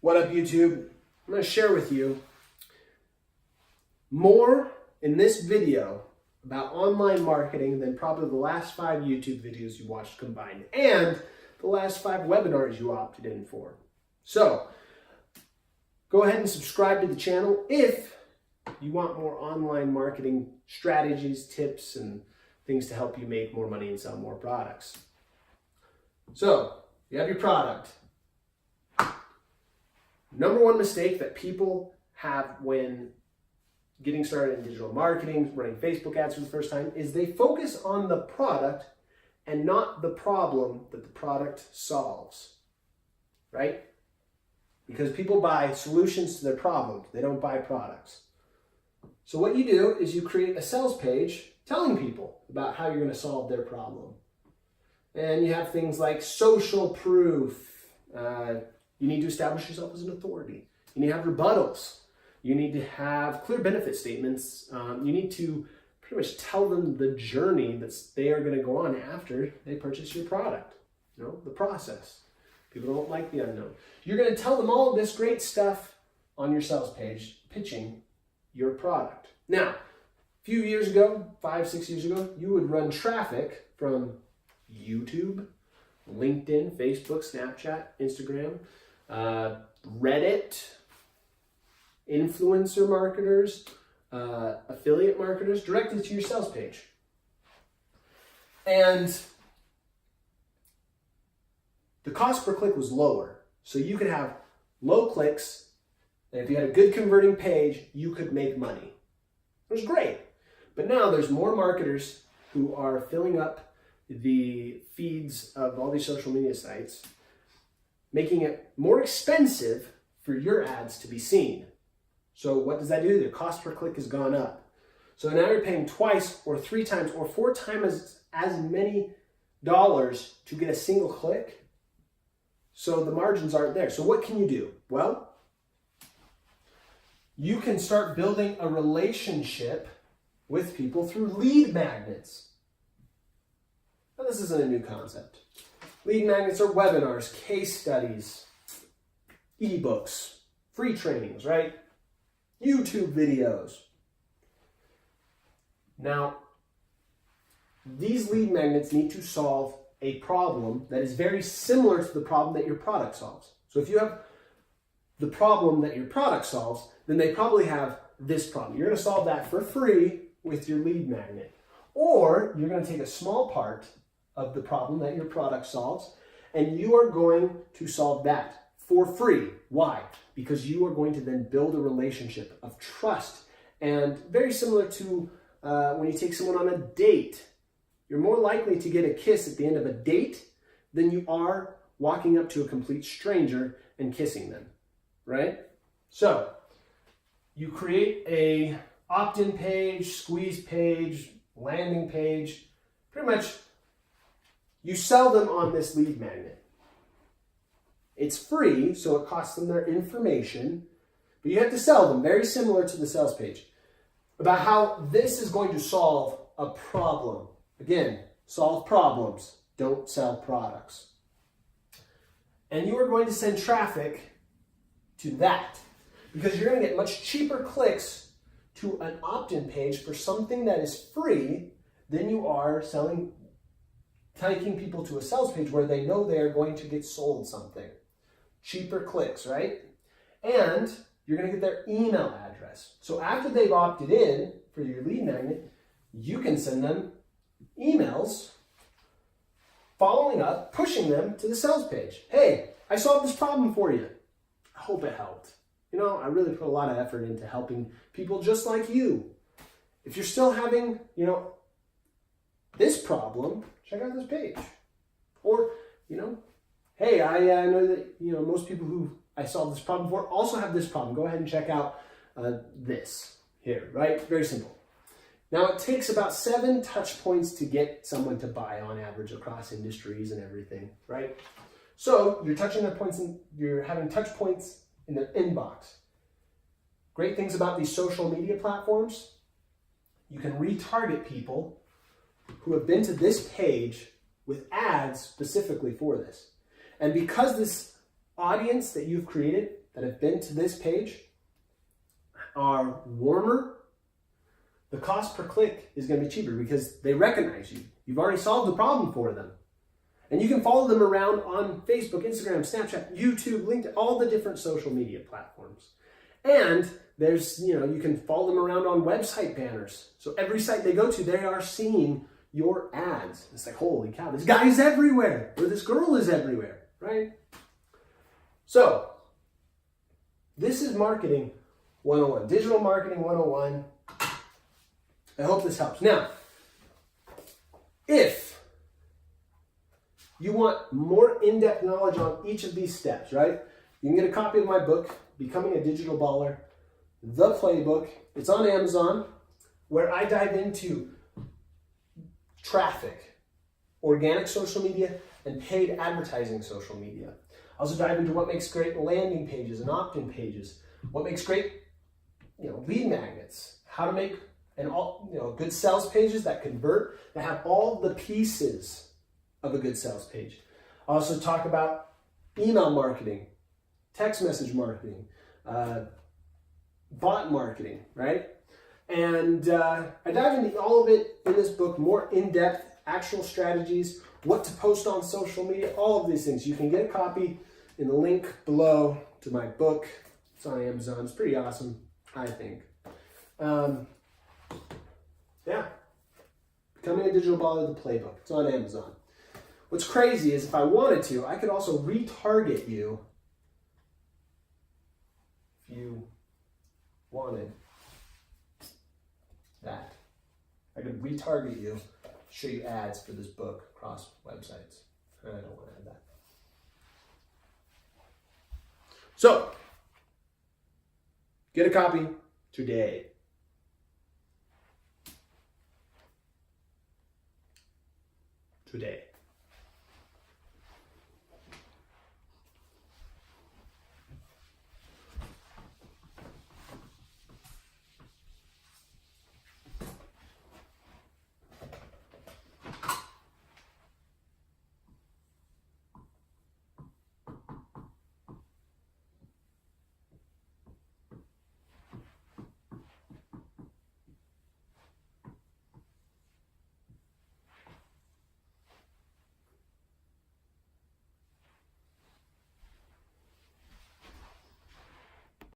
What up, YouTube? I'm going to share with you more in this video about online marketing than probably the last 5 YouTube videos you watched combined and the last 5 webinars you opted in for. So, go ahead and subscribe to the channel if you want more online marketing strategies, tips, and things to help you make more money and sell more products. So, you have your product. Number one mistake that people have when getting started in digital marketing, running Facebook ads for the first time, is they focus on the product and not the problem that the product solves, right? Because people buy solutions to their problems. They don't buy products. So what you do is you create a sales page telling people about how you're going to solve their problem. And you have things like social proof. You need to establish yourself as an authority. You need to have rebuttals. You need to have clear benefit statements. You need to pretty much tell them the journey that they are going to go on after they purchase your product. You know, the process. People don't like the unknown. You're going to tell them all of this great stuff on your sales page, pitching your product. Now, a few years ago, 5, 6 years ago, you would run traffic from YouTube, LinkedIn, Facebook, Snapchat, Instagram, Reddit, influencer marketers, affiliate marketers, directly to your sales page. And the cost per click was lower. So you could have low clicks, and if you had a good converting page, you could make money. It was great. But now there's more marketers who are filling up the feeds of all these social media sites, making it more expensive for your ads to be seen. So what does that do? The cost per click has gone up. So now you're paying twice or 3 times or 4 times as many dollars to get a single click. So the margins aren't there. So what can you do? Well, you can start building a relationship with people through lead magnets. Now, this isn't a new concept. Lead magnets are webinars, case studies, ebooks, free trainings, right? YouTube videos. Now, these lead magnets need to solve a problem that is very similar to the problem that your product solves. So if you have the problem that your product solves, then they probably have this problem. You're going to solve that for free with your lead magnet. Or you're going to take a small part of the problem that your product solves, and you are going to solve that for free. Why? Because you are going to then build a relationship of trust. And very similar to when you take someone on a date. You're more likely to get a kiss at the end of a date than you are walking up to a complete stranger and kissing them, right? So you create a opt-in page, squeeze page, landing page. Pretty much you sell them on this lead magnet. It's free, so it costs them their information, but you have to sell them, very similar to the sales page, about how this is going to solve a problem. Again, solve problems, don't sell products. And you are going to send traffic to that because you're going to get much cheaper clicks to an opt-in page for something that is free than you are taking people to a sales page where they know they are going to get sold something. Cheaper clicks, right? And you're going to get their email address. So after they've opted in for your lead magnet, you can send them emails following up, pushing them to the sales page. Hey, I solved this problem for you. I hope it helped. You know, I really put a lot of effort into helping people just like you. If you're still having, this problem, check out this page. Or, hey, I know that, most people who I solved this problem for also have this problem. Go ahead and check out this here, right? Very simple. Now, it takes about 7 touch points to get someone to buy on average across industries and everything, right? So you're touching their points and you're having touch points in their inbox. Great things about these social media platforms, you can retarget people who have been to this page with ads specifically for this. And because this audience that you've created that have been to this page are warmer, the cost per click is going to be cheaper because they recognize you. You've already solved the problem for them. And you can follow them around on Facebook, Instagram, Snapchat, YouTube, LinkedIn, all the different social media platforms. And there's, you can follow them around on website banners. So every site they go to, they are seeing your ads. It's like, holy cow, this guy is everywhere, or this girl is everywhere, right? So this is marketing 101, digital marketing 101. I hope this helps. Now, if you want more in-depth knowledge on each of these steps, right? You can get a copy of my book, Becoming a Digital Baller, The Playbook. It's on Amazon, where I dive into traffic, organic social media, and paid advertising social media. I also dive into what makes great landing pages and opt-in pages, what makes great, lead magnets, how to make good sales pages that convert, that have all the pieces of a good sales page. I also talk about email marketing, text message marketing, bot marketing, right? And I dive into all of it in this book, more in-depth, actual strategies, what to post on social media, all of these things. You can get a copy in the link below to my book. It's on Amazon. It's pretty awesome, I think. Becoming a Digital Baller, The Playbook. It's on Amazon. What's crazy is if I wanted to, I could also retarget you if you wanted that. I could retarget you, show you ads for this book across websites. I don't want to have that. So, get a copy today. Today.